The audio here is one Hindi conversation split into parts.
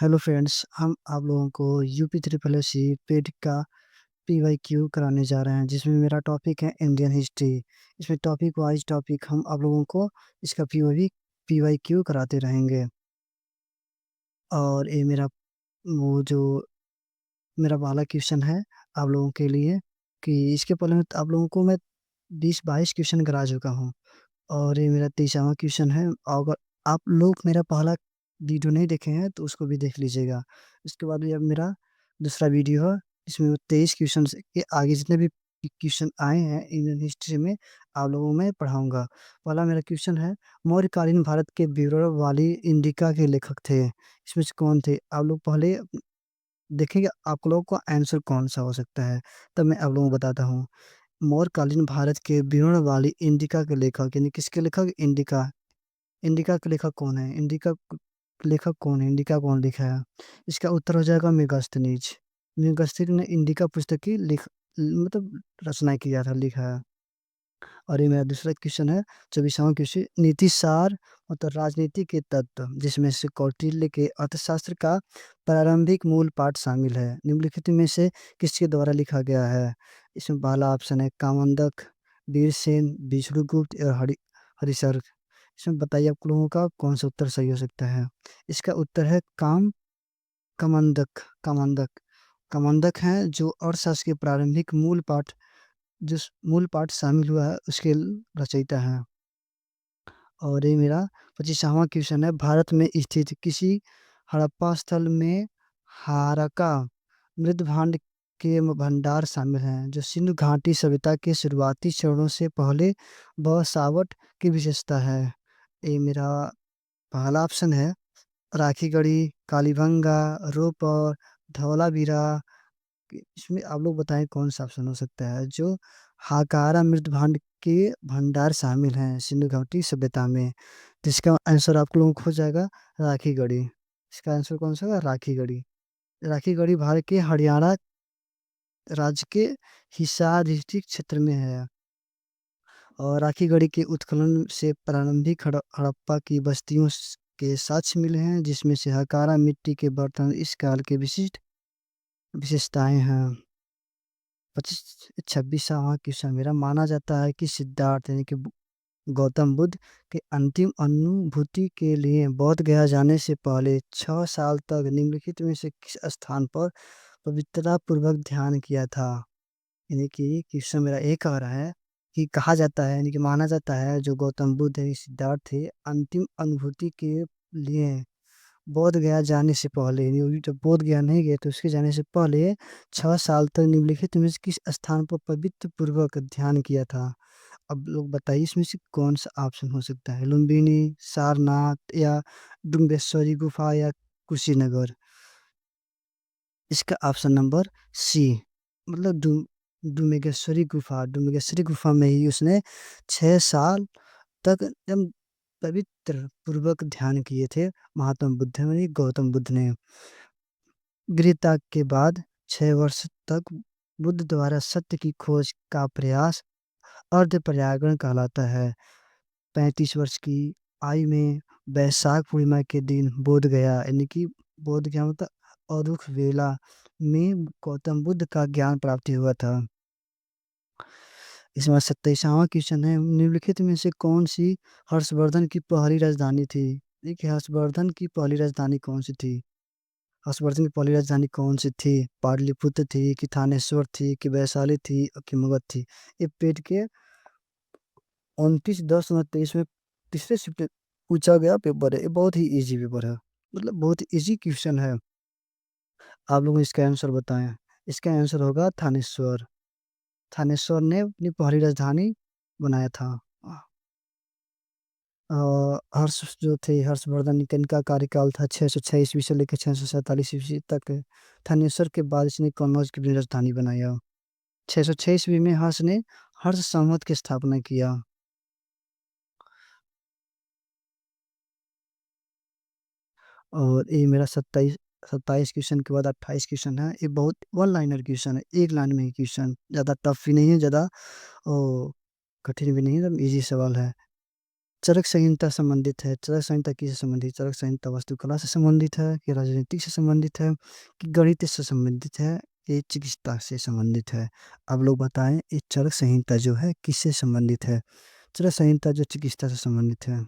हेलो फ्रेंड्स, हम आप लोगों को UP triple S C PET का पीवाईक्यू कराने जा रहे हैं, जिसमें मेरा टॉपिक है इंडियन हिस्ट्री। इसमें टॉपिक वाइज टॉपिक हम आप लोगों को इसका पीवाईक्यू कराते रहेंगे। और ये वो जो मेरा वाला क्वेश्चन है आप लोगों के लिए, कि इसके पहले आप लोगों को मैं 20-22 क्वेश्चन करा चुका हूँ। और ये मेरा 23वां क्वेश्चन है। अगर आप लोग मेरा पहला वीडियो नहीं देखे हैं तो उसको भी देख लीजिएगा। उसके बाद भी अब मेरा दूसरा वीडियो है, इसमें 23 क्वेश्चन के आगे जितने भी क्वेश्चन आए हैं इंडियन हिस्ट्री में आप लोगों में पढ़ाऊंगा। पहला मेरा क्वेश्चन है, मौर्यकालीन भारत के बीरबल इंडिका के लेखक थे, इसमें से कौन थे? आप लोग पहले देखेंगे आप लोगों का आंसर कौन सा हो सकता है, तब मैं आप लोगों को बताता हूँ। मौर्यकालीन भारत के बीरबल इंडिका के लेखक, यानी किसके लेखक? इंडिका। इंडिका के लेखक कौन है? लेखक कौन है? इंडिका कौन लिखा है? इसका उत्तर हो जाएगा मेगास्थनीज। मेगास्थनीज ने इंडिका पुस्तक की मतलब रचना किया था, लिखा है। और ये मेरा दूसरा क्वेश्चन है, 24वां क्वेश्चन, नीति सार मतलब राजनीति के तत्व, जिसमें से कौटिल्य के अर्थशास्त्र का प्रारंभिक मूल पाठ शामिल है, निम्नलिखित में से किसके द्वारा लिखा गया है? इसमें पहला ऑप्शन है कामंदक, वीरसेन, विष्णुगुप्त और हरिशर्क। इसमें बताइए आप लोगों का कौन सा उत्तर सही हो सकता है? इसका उत्तर है कामंदक। कामंदक कामंदक है जो अर्थशास्त्र के प्रारंभिक जिस मूल पाठ शामिल हुआ है उसके रचयिता हैं। और ये मेरा 25वां क्वेश्चन है, भारत में स्थित किसी हड़प्पा स्थल में हारका मृदभांड के भंडार शामिल हैं, जो सिंधु घाटी सभ्यता के शुरुआती चरणों से पहले बसावट की विशेषता है। ये मेरा पहला ऑप्शन है राखीगढ़ी, कालीबंगा, रोपर, धौलावीरा। इसमें आप लोग बताएं कौन सा ऑप्शन हो सकता है जो हाकारा मृदभांड के भंडार शामिल हैं सिंधु घाटी सभ्यता में। जिसका आंसर आप लोगों को हो जाएगा राखीगढ़ी। इसका आंसर कौन सा होगा? राखीगढ़ी। राखीगढ़ी भारत के हरियाणा राज्य के हिसार डिस्ट्रिक्ट क्षेत्र में है। और राखीगढ़ी के उत्खनन से प्रारंभिक हड़प्पा की के साक्ष्य मिले हैं, जिसमें से हकारा मिट्टी के बर्तन इस काल के विशिष्ट विशेषताएं हैं। 26वां क्वेश्चन मेरा, माना जाता है कि सिद्धार्थ यानी कि गौतम बुद्ध के अंतिम अनुभूति के लिए बोध गया जाने से पहले 6 साल तक निम्नलिखित में से किस स्थान पर पवित्रता पूर्वक ध्यान किया था? यानी कि क्वेश्चन मेरा एक आ रहा है कि कहा जाता है, यानी कि माना जाता है जो गौतम बुद्ध है, सिद्धार्थ थे, अंतिम अनुभूति के लिए बोध गया जाने से पहले, यानी वो जब बोध गया नहीं गए तो उसके जाने से पहले 6 साल तक निम्नलिखित में से किस स्थान पर पवित्र पूर्वक ध्यान किया था? अब लोग बताइए इसमें से कौन सा ऑप्शन हो सकता है? लुम्बिनी, सारनाथ या डुम्बेश्वरी गुफा या कुशीनगर। इसका ऑप्शन नंबर सी, मतलब डुम्बेश्वरी गुफा में ही उसने 6 साल तक एकदम पवित्र पूर्वक ध्यान किए थे महात्मा बुद्ध ने, गौतम बुद्ध ने। गृहत्याग के बाद 6 वर्ष तक बुद्ध द्वारा सत्य की खोज का प्रयास अर्ध पर्यावरण कहलाता है। 35 वर्ष की आयु में वैशाख पूर्णिमा के दिन बोध गया, यानी कि बोध गया मतलब अरुख वेला में गौतम बुद्ध का ज्ञान प्राप्ति हुआ था। इसमें 27वां क्वेश्चन है, निम्नलिखित में से कौन सी हर्षवर्धन की पहली राजधानी थी? देखिए हर्षवर्धन की पहली राजधानी कौन सी थी? हर्षवर्धन की पहली राजधानी कौन सी थी? पाटलिपुत्र थी कि थानेश्वर थी कि वैशाली थी कि मगध थी? ये पेट के 29/10/2023 में तीसरे शिफ्ट में पूछा गया पेपर है। ये बहुत ही इजी पेपर है, मतलब बहुत इजी क्वेश्चन है। आप लोग इसका आंसर बताएं। इसका आंसर होगा थानेश्वर। थानेश्वर ने अपनी पहली राजधानी बनाया था। हर्षवर्धन का इनका कार्यकाल था 606 ईस्वी से लेकर 647 ईस्वी तक। थानेश्वर के बाद इसने कन्नौज की अपनी राजधानी बनाया। 606 ईस्वी में हर्ष ने हर्ष संवत की स्थापना किया। और ये मेरा 27 क्वेश्चन के बाद 28 क्वेश्चन है। ये बहुत वन लाइनर क्वेश्चन है, एक लाइन में ही क्वेश्चन, ज़्यादा टफ भी नहीं है, ज़्यादा कठिन भी नहीं है, एकदम इजी सवाल है। चरक संहिता संबंधित है। चरक संहिता किससे संबंधित? चरक संहिता वास्तुकला से संबंधित है, कि राजनीति से संबंधित है, कि गणित से संबंधित है, ये चिकित्सा से संबंधित है? आप लोग बताएं, ये चरक संहिता जो है किससे संबंधित है? चरक संहिता जो चिकित्सा से संबंधित है।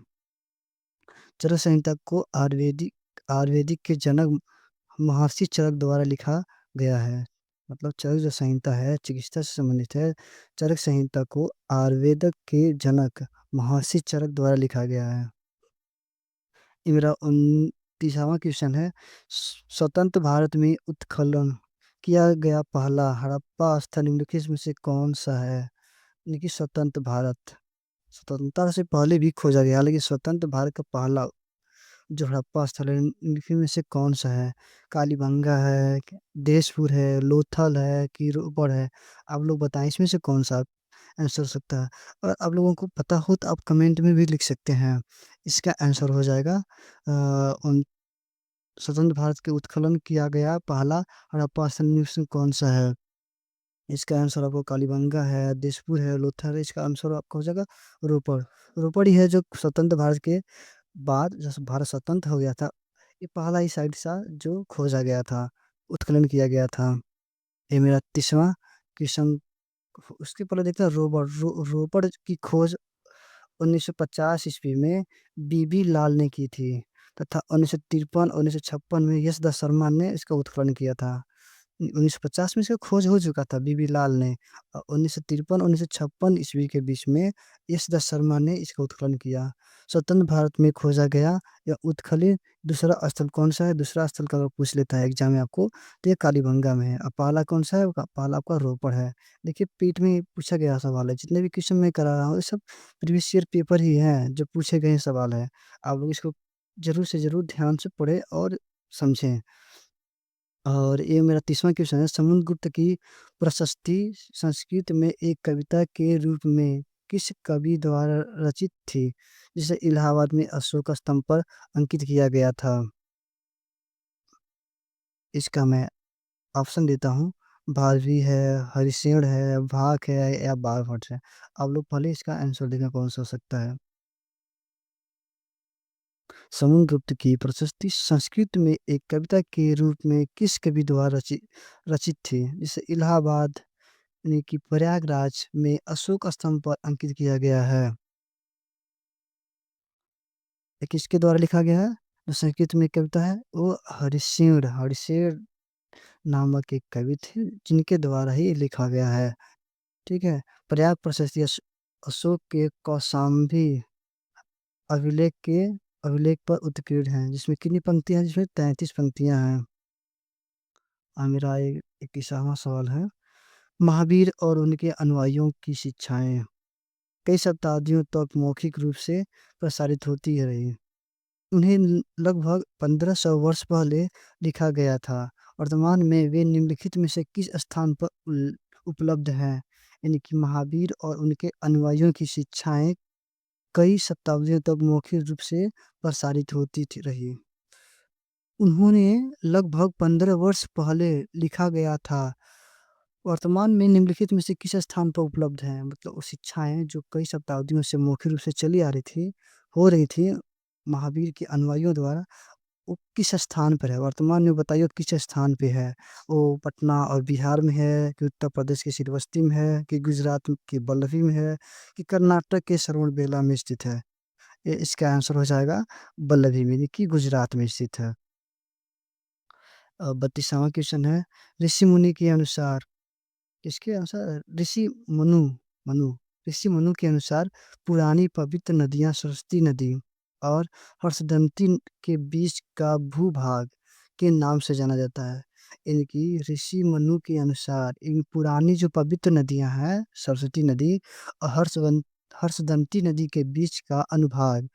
चरक संहिता को आयुर्वेदिक के जनक महर्षि चरक द्वारा लिखा गया है। मतलब चरक जो संहिता है चिकित्सा से संबंधित है। चरक संहिता को आयुर्वेद के जनक महर्षि चरक द्वारा लिखा गया है। ये मेरा 29वां क्वेश्चन है। स्वतंत्र भारत में उत्खनन किया गया पहला हड़प्पा स्थल निम्नलिखित में से कौन सा है? यानी कि स्वतंत्र भारत, स्वतंत्रता से पहले भी खोजा गया, लेकिन स्वतंत्र भारत का पहला जो हड़प्पा स्थल है निम्नलिखित में से कौन सा है? कालीबंगा है, देशपुर है, लोथल है, कि रोपड़ है? आप लोग बताएं इसमें से कौन सा आंसर हो सकता है। और आप लोगों को पता हो तो आप कमेंट में भी लिख सकते हैं। इसका आंसर हो जाएगा उन स्वतंत्र भारत के उत्खनन किया गया पहला हड़प्पा स्थल निम्नलिखित में कौन सा है? इसका आंसर आपको कालीबंगा है, देशपुर है, लोथल है। इसका आंसर आपका हो जाएगा रोपड़। रोपड़ ही है जो स्वतंत्र भारत के बाद जब भारत स्वतंत्र हो गया था, ये पहला ही साइट था जो खोजा गया था, उत्खनन किया गया था। ये मेरा 30वां क्वेश्चन। उसके पहले देखते हैं रोपड़ की खोज 1950 ईस्वी में बीबी लाल ने की थी, तथा 1953 1956 में यशदास शर्मा ने इसका उत्खनन किया था। 1950 में इसका खोज हो चुका था बीबी लाल ने, और 1953 1956 ईस्वी के बीच में यशदास शर्मा ने इसका उत्खनन किया। स्वतंत्र भारत में खोजा गया या उत्खलित दूसरा स्थल कौन सा है? दूसरा स्थल का अगर पूछ लेता है एग्जाम में आपको, तो ये कालीबंगा में है। अब पहला कौन सा है? पहला आपका रोपड़ है। देखिए पीठ में पूछा गया सवाल है, जितने भी क्वेश्चन मैं करा रहा हूँ ये सब प्रीवियस ईयर पेपर ही हैं जो पूछे गए सवाल है। आप लोग इसको जरूर से जरूर ध्यान से पढ़ें और समझें। और ये मेरा 30वां क्वेश्चन है। समुद्रगुप्त की प्रशस्ति संस्कृत में एक कविता के रूप में किस कवि द्वारा रचित थी, जिसे इलाहाबाद में अशोक स्तंभ पर अंकित किया गया था? इसका मैं ऑप्शन देता हूँ। भारवी है, हरिशेण है, भाक है, या बाणभट्ट है? आप लोग पहले इसका आंसर देखें कौन सा हो सकता है। समुद्रगुप्त की प्रशस्ति संस्कृत में एक कविता के रूप में किस कवि द्वारा रचित थी, जिसे इलाहाबाद यानी कि प्रयागराज में अशोक स्तंभ पर अंकित किया गया है? ये किसके द्वारा लिखा गया है? जो संस्कृत में कविता है वो हरिशेण हरिशेण नामक एक कवि थे, जिनके द्वारा ही लिखा गया है। ठीक है। प्रयाग प्रशस्ति अशोक के कौशाम्बी अभिलेख के अभिलेख पर उत्कीर्ण है, जिसमें कितनी पंक्तियां हैं? जिसमें 33 पंक्तियां हैं। मेरा 21वां सवाल है। महावीर और उनके अनुयायियों की शिक्षाएं कई शताब्दियों तक मौखिक रूप से प्रसारित होती रही। उन्हें लगभग 1500 वर्ष पहले लिखा गया था। वर्तमान में वे निम्नलिखित में से किस स्थान पर उपलब्ध हैं? यानी कि महावीर और उनके अनुयायियों की शिक्षाएं कई शताब्दियों तक मौखिक रूप से प्रसारित होती रही। उन्होंने लगभग 15 वर्ष पहले लिखा गया था। वर्तमान में निम्नलिखित में से किस स्थान पर उपलब्ध हैं? मतलब वो शिक्षाएं जो कई शताब्दियों से मौखिक रूप से चली आ रही थी, हो रही थी महावीर के अनुयायियों द्वारा, वो किस स्थान पर है? वर्तमान में बताइए किस स्थान पे है? वो पटना और बिहार में है, कि उत्तर प्रदेश के श्रीवस्ती में है, कि गुजरात के बल्लभी में है, कि कर्नाटक के श्रवणबेला में स्थित है? ये इसका आंसर हो जाएगा बल्लभी में, यानी कि गुजरात में स्थित है। 32वां क्वेश्चन है। ऋषि मुनि के अनुसार, इसके अनुसार मनु ऋषि मनु के अनुसार पुरानी पवित्र नदियां सरस्वती नदी और हर्षदंती के बीच का भूभाग के नाम से जाना जाता है। इनकी ऋषि मनु के अनुसार इन पुरानी जो पवित्र नदियां हैं सरस्वती नदी और हर्षदंती नदी के बीच का अनुभाग,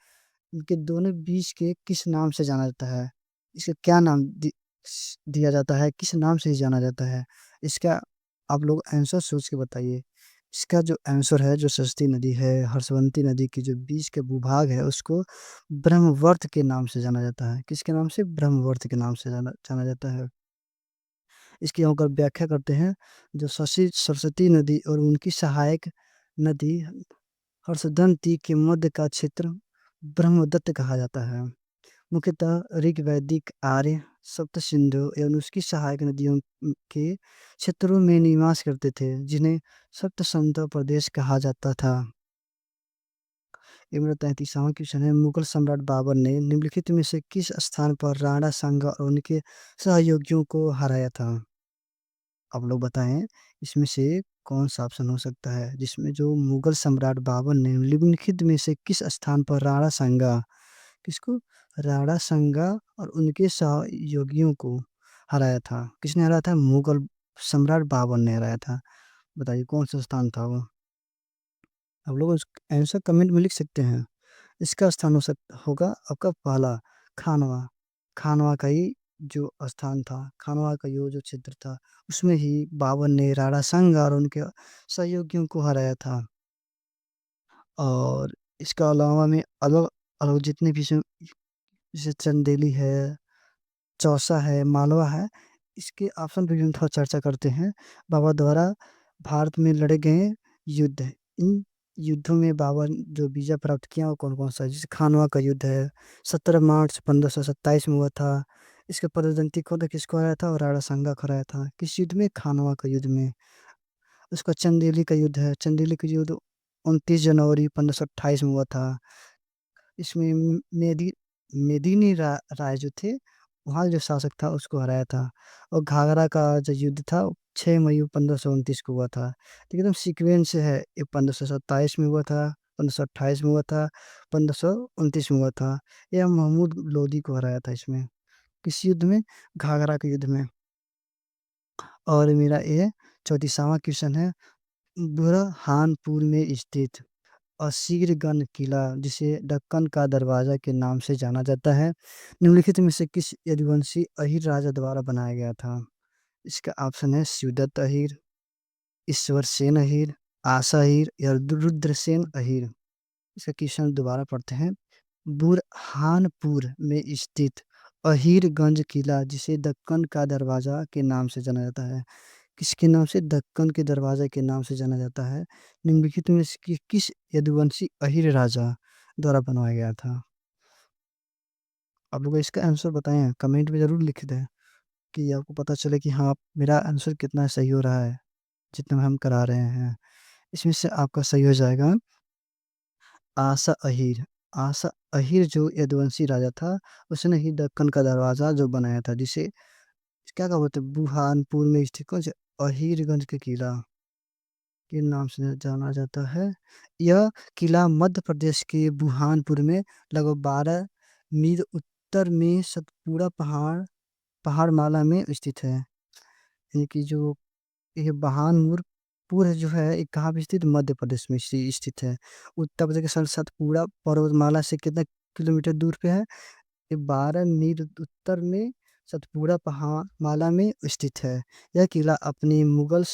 इनके दोनों बीच के किस नाम से जाना जाता है? इसका क्या नाम दिया जाता है? किस नाम से जाना जाता है? इसका आप लोग आंसर सोच के बताइए। इसका जो आंसर है, जो सरस्वती नदी है, हर्षवंती नदी की जो बीच के भूभाग है, उसको ब्रह्मवर्त के नाम से जाना जाता है। किसके नाम से? ब्रह्मवर्त के नाम से जाना जाना जाता है। इसकी अगर व्याख्या करते हैं, जो शशि सरस्वती नदी और उनकी सहायक नदी हर्षदंती के मध्य का क्षेत्र ब्रह्मदत्त कहा जाता है। मुख्यतः ऋग, वैदिक, आर्य, सप्त सिंधु एवं उसकी सहायक नदियों के क्षेत्रों में निवास करते थे, जिन्हें सप्त संतो प्रदेश कहा जाता था। ये मेरा 33वां क्वेश्चन है, मुगल सम्राट बाबर ने निम्नलिखित में से किस स्थान पर राणा सांगा और उनके सहयोगियों को हराया था? आप लोग बताएं, इसमें से कौन सा ऑप्शन हो सकता है जिसमें जो मुगल सम्राट बाबर ने निम्नलिखित में से किस स्थान पर राणा सांगा, किसको, राणा सांगा और उनके सहयोगियों को हराया था? किसने हराया था? मुगल सम्राट बाबर ने हराया था। बताइए कौन सा स्थान था वो? आप लोग आंसर कमेंट में लिख सकते हैं। इसका स्थान होगा आपका पहला खानवा। खानवा का ही जो स्थान था, खानवा का यो जो क्षेत्र था, उसमें ही बाबर ने राणा सांगा और उनके सहयोगियों को हराया था। और इसका अलावा में अलग अलग जितने भी जैसे चंदेली है, चौसा है, मालवा है, इसके ऑप्शन पे भी हम थोड़ा चर्चा करते हैं। बाबर द्वारा भारत में लड़े गए युद्ध, इन युद्धों में बाबर जो विजय प्राप्त किया वो कौन कौन सा है? जैसे खानवा का युद्ध है, 17 मार्च 1527 में हुआ था। इसके प्रतिद्वंदी को किसको हराया था? और राणा सांगा को हराया था। किस युद्ध में? खानवा का युद्ध में। उसका चंदेली का युद्ध है, चंदेली का युद्ध 29 जनवरी 1528 में हुआ था। इसमें मेदिनी राय जो थे, वहाँ जो शासक था उसको हराया था। और घाघरा का जो युद्ध था 6 मई 1529 को हुआ था। तो एकदम सीक्वेंस से है, ये 1527 में हुआ था, 1528 में हुआ था, 1529 में हुआ था। यह महमूद लोदी को हराया था इसमें। किस युद्ध में? घाघरा के युद्ध में। और मेरा ये 34वां क्वेश्चन है, बुरहानपुर में स्थित असीरगंज किला, जिसे दक्कन का दरवाजा के नाम से जाना जाता है, निम्नलिखित में से किस यदुवंशी अहीर राजा द्वारा बनाया गया था? इसका ऑप्शन है शिवदत्त अहीर, ईश्वर सेन अहीर, आशा अहीर या रुद्रसेन अहीर। इसका क्वेश्चन दोबारा पढ़ते हैं। बुरहानपुर में स्थित अहीरगंज किला, जिसे दक्कन का दरवाजा के नाम से जाना जाता है, किसके नाम से? दक्कन के दरवाजा के नाम से जाना जाता है। निम्नलिखित में से किस यदुवंशी अहीर राजा द्वारा बनवाया गया था? आप लोग इसका आंसर बताएं, कमेंट में जरूर लिख दें कि आपको पता चले कि हाँ मेरा आंसर कितना सही हो रहा है जितना हम करा रहे हैं। इसमें से आपका सही हो जाएगा आशा अहीर। आशा अहीर जो यदुवंशी राजा था, उसने ही दक्कन का दरवाजा जो बनाया था, जिसे क्या कहा बोलते बुरहानपुर में स्थित कौन से अहीरगंज के किला के नाम से जाना जाता है। यह किला मध्य प्रदेश के बुरहानपुर में लगभग 12 मील उत्तर में सतपुड़ा पहाड़माला में स्थित है। यानी कि जो ये बहानपुर जो है ये कहाँ पे स्थित? मध्य प्रदेश में स्थित है। उत्तर प्रदेश के सतपुड़ा पर्वतमाला से कितना किलोमीटर दूर पे है? ये 12 मील उत्तर में सतपुड़ा पहाड़माला में स्थित है। यह किला अपनी मुगल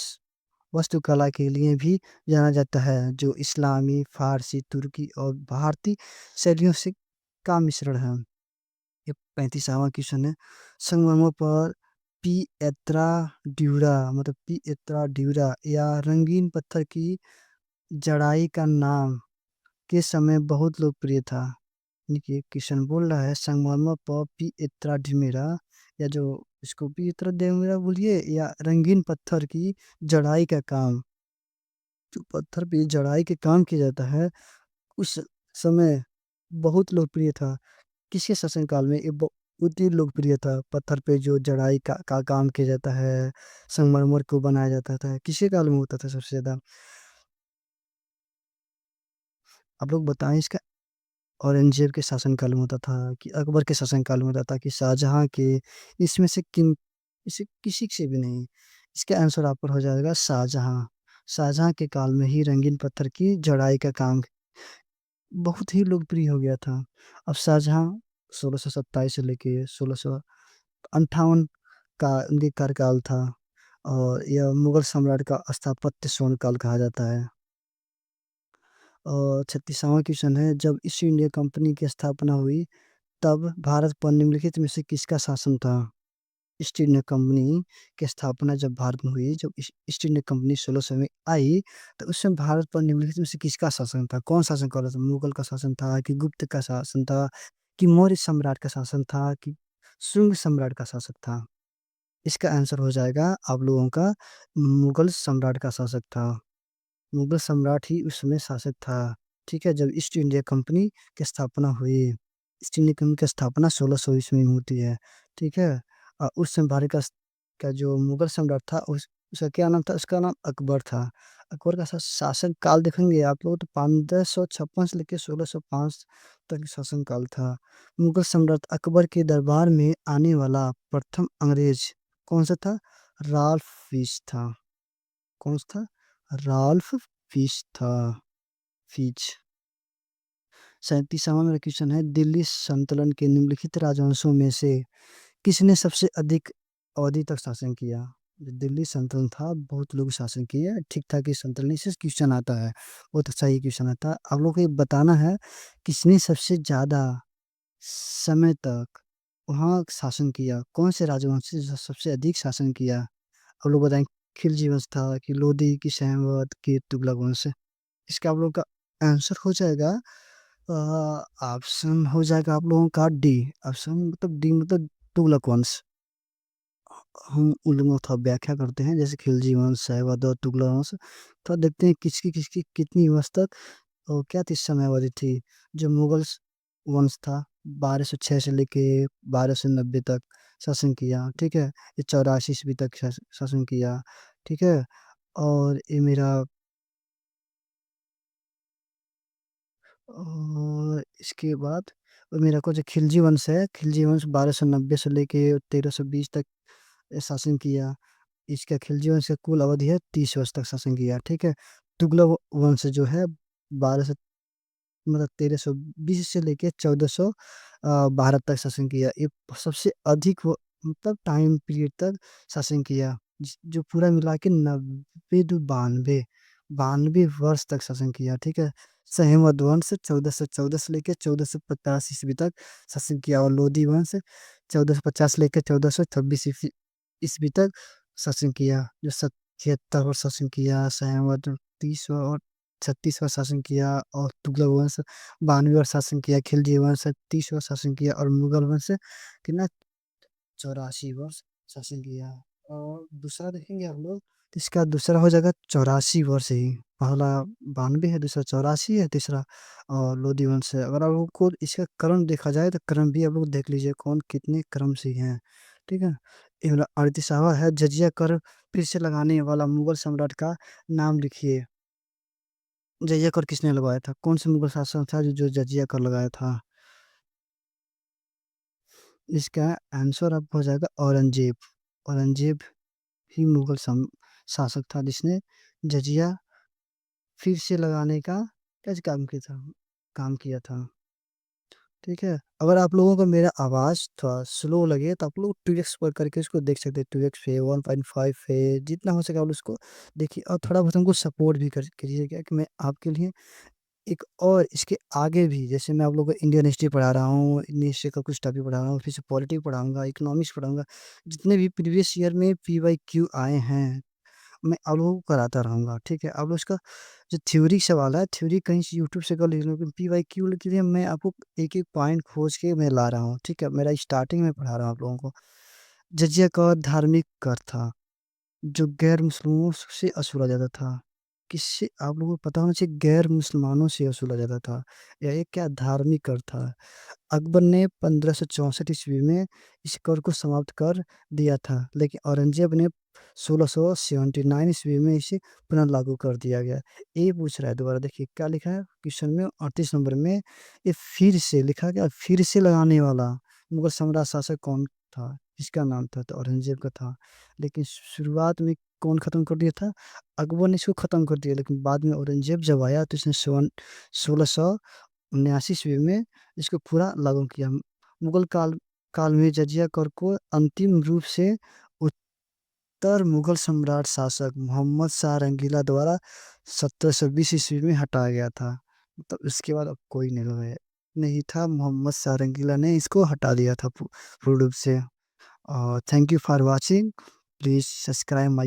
वास्तुकला के लिए भी जाना जाता है, जो इस्लामी, फारसी, तुर्की और भारतीय शैलियों से का मिश्रण है। ये 35वां क्वेश्चन है, संगमरमर पर पीएत्रा ड्यूरा मतलब पीएत्रा ड्यूरा या रंगीन पत्थर की जड़ाई का नाम के समय बहुत लोकप्रिय था। देखिए क्वेश्चन बोल रहा है संगमरमर पर पीएत्रा ड्यूमेरा, या जो इसको पीएत्रा ड्यूमेरा बोलिए, या रंगीन पत्थर की जड़ाई का काम, जो पत्थर पे जड़ाई के काम किया जाता है, उस समय बहुत लोकप्रिय था। किसके शासनकाल में ये बहुत ही लोकप्रिय था? पत्थर पे जो जड़ाई का काम किया जाता है, संगमरमर को बनाया जाता था, किसके काल में होता था सबसे ज्यादा? आप लोग बताएं इसका। औरंगजेब के शासनकाल में होता था, कि अकबर के शासनकाल में होता था, कि शाहजहां के? इसमें से किन, इसे किसी से भी नहीं। इसका आंसर आपको हो जाएगा शाहजहां। शाहजहां के काल में ही रंगीन पत्थर की जड़ाई का काम बहुत ही लोकप्रिय हो गया था। अब शाहजहां 1627 से लेके 1658 का उनके कार्यकाल था। और यह मुगल सम्राट का स्थापत्य स्वर्ण काल कहा जाता है। और 36वां क्वेश्चन है, जब ईस्ट इंडिया कंपनी की स्थापना हुई तब भारत पर निम्नलिखित में से किसका शासन था? ईस्ट इंडिया कंपनी की स्थापना जब भारत में हुई, जब ईस्ट इंडिया कंपनी 1600 में आई, तो उस समय भारत पर निम्नलिखित में से किसका शासन था? कौन शासन कर रहा था? मुगल का शासन था कि गुप्त का शासन था कि मौर्य सम्राट का शासन था कि शुंग सम्राट का शासक था? इसका आंसर हो जाएगा आप लोगों का मुगल सम्राट का शासक था। मुगल सम्राट ही उस समय शासक था। ठीक है? जब ईस्ट इंडिया कंपनी की स्थापना हुई। ईस्ट इंडिया कंपनी की स्थापना 1600 ईस्वी में होती है। ठीक है? उस समय भारत का जो मुगल सम्राट था उसका क्या नाम था? उसका नाम अकबर था। अकबर का शासन काल देखेंगे आप लोग तो 1556 से लेके 1605 तक शासन काल था। मुगल सम्राट अकबर के दरबार में आने वाला प्रथम अंग्रेज कौन-सा था? राल्फ फिश था। कौन-सा था? राल्फ फिश था। फिच। 37वां मेरा क्वेश्चन है, दिल्ली सल्तनत के निम्नलिखित राजवंशों में से किसने सबसे अधिक अवधि तक शासन किया? जो दिल्ली सल्तनत था, बहुत लोग शासन किए, ठीक-ठाक ही सल्तनत से क्वेश्चन आता है, बहुत अच्छा ये क्वेश्चन आता है। आप लोगों को ये बताना है, किसने सबसे ज़्यादा समय तक वहाँ शासन किया? कौन से राजवंश से सबसे अधिक शासन किया? आप लोग बताएँ, खिलजी वंश था कि लोदी कि सैमवत कि तुगलक वंश? इसका आप लोगों का आंसर हो जाएगा ऑप्शन हो जाएगा आप लोगों का डी। ऑप्शन मतलब डी मतलब तुगलक वंश। हम उन लोगों का व्याख्या करते हैं जैसे खिलजी वंश, शाहवाद और तुगलक वंश। तो देखते हैं किसकी कितनी वर्ष तक और क्या थी समयावधि थी। जो वंश था 1206 से लेके 1290 तक शासन किया। ठीक है? ये 84 ईस्वी तक शासन किया। ठीक है? और ये मेरा और इसके बाद मेरा को जो खिलजी वंश है, खिलजी वंश 1290 से लेके 1320 तक शासन किया। इसका खिलजी वंश का कुल अवधि है 30 वर्ष तक शासन किया। ठीक है? तुगलक वंश जो है 12 से मतलब 1320 से लेके 1412 तक शासन किया। ये सबसे अधिक वो मतलब टाइम पीरियड तक शासन किया। जो पूरा मिला के 90 टू 92 वर्ष तक शासन किया। ठीक है? संवत वंश 1414 से लेके 1450 ईस्वी तक शासन किया और लोधी वंश 1450 से लेके 1426 ईस्वी तक शासन किया। जो 77 वर्ष शासन किया, संवत 30 और 36 वर्ष शासन किया और तुगलक वंश 92 वर्ष शासन किया, खिलजी वंश 30 वर्ष शासन किया और मुगल वंश कितना 84 वर्ष शासन किया। और दूसरा देखेंगे हम लोग तो इसका दूसरा हो जाएगा 84 वर्ष ही। पहला 92 है, दूसरा 84 है, तीसरा लोधी वंश है। अगर आप लोग को इसका क्रम देखा जाए तो क्रम भी आप लोग देख लीजिए कौन कितने क्रम से हैं। ठीक है? ये वाला 38वां है, जजिया कर फिर से लगाने वाला मुगल सम्राट का नाम लिखिए। जजिया कर किसने लगवाया था? कौन से मुगल शासक था जो जजिया कर लगाया था? इसका आंसर आपको हो जाएगा औरंगजेब। औरंगजेब ही मुगल शासक था जिसने जजिया फिर से लगाने का क्या काम किया था। ठीक है? अगर आप लोगों को मेरा आवाज़ थोड़ा स्लो लगे तो आप लोग 2x पर करके उसको देख सकते हैं। 2x पे, 1.5 पे, जितना हो सके आप उसको देखिए और थोड़ा बहुत हमको सपोर्ट भी कर कीजिएगा कि मैं आपके लिए एक और इसके आगे भी जैसे मैं आप लोगों को इंडियन हिस्ट्री पढ़ा रहा हूँ, इंडियन हिस्ट्री का कुछ टॉपिक पढ़ा रहा हूँ, फिर से पॉलिटी पढ़ाऊँगा, इकोनॉमिक्स पढ़ाऊँगा। जितने भी प्रीवियस ईयर में पीवाईक्यू आए हैं, मैं आप लोगों को कराता रहूँगा। ठीक है? आप लोग इसका जो थ्योरी सवाल है, थ्योरी कहीं से यूट्यूब से कर लीजिए लेकिन पीवाईक्यू के लिए मैं आपको एक-एक पॉइंट खोज के मैं ला रहा हूँ। ठीक है? मेरा स्टार्टिंग में पढ़ा रहा हूँ आप लोगों को। जजिया का धार्मिक कर था। जो गैर मुसलमानों से वसूला जाता था। किससे आप लोगों को पता होना चाहिए गैर मुसलमानों से वसूला जाता था। यह एक क्या धार्मिक कर था। अकबर ने 1564 ईस्वी में इस कर को समाप्त कर दिया था, लेकिन औरंगज़ेब ने 1679 ईस्वी में इसे पुनः लागू कर दिया गया। ये पूछ रहा है दोबारा देखिए क्या लिखा है क्वेश्चन में 38 नंबर में ये फिर से लिखा गया फिर से लगाने वाला मुगल सम्राट शासक कौन था? इसका नाम था तो औरंगज़ेब का था। लेकिन शुरुआत में कौन ख़त्म कर दिया था? अकबर ने इसको ख़त्म कर दिया लेकिन बाद में औरंगज़ेब जब आया तो इसने 1679 ईस्वी में इसको पूरा लागू किया। मुगल काल काल में जजिया कर को अंतिम रूप से उत्तर मुगल सम्राट शासक मोहम्मद शाह रंगीला द्वारा 1720 ईस्वी में हटाया गया था। मतलब इसके बाद अब कोई नहीं था, मोहम्मद शाह रंगीला ने इसको हटा दिया था पूर्ण रूप से। Thank you for watching. Please subscribe my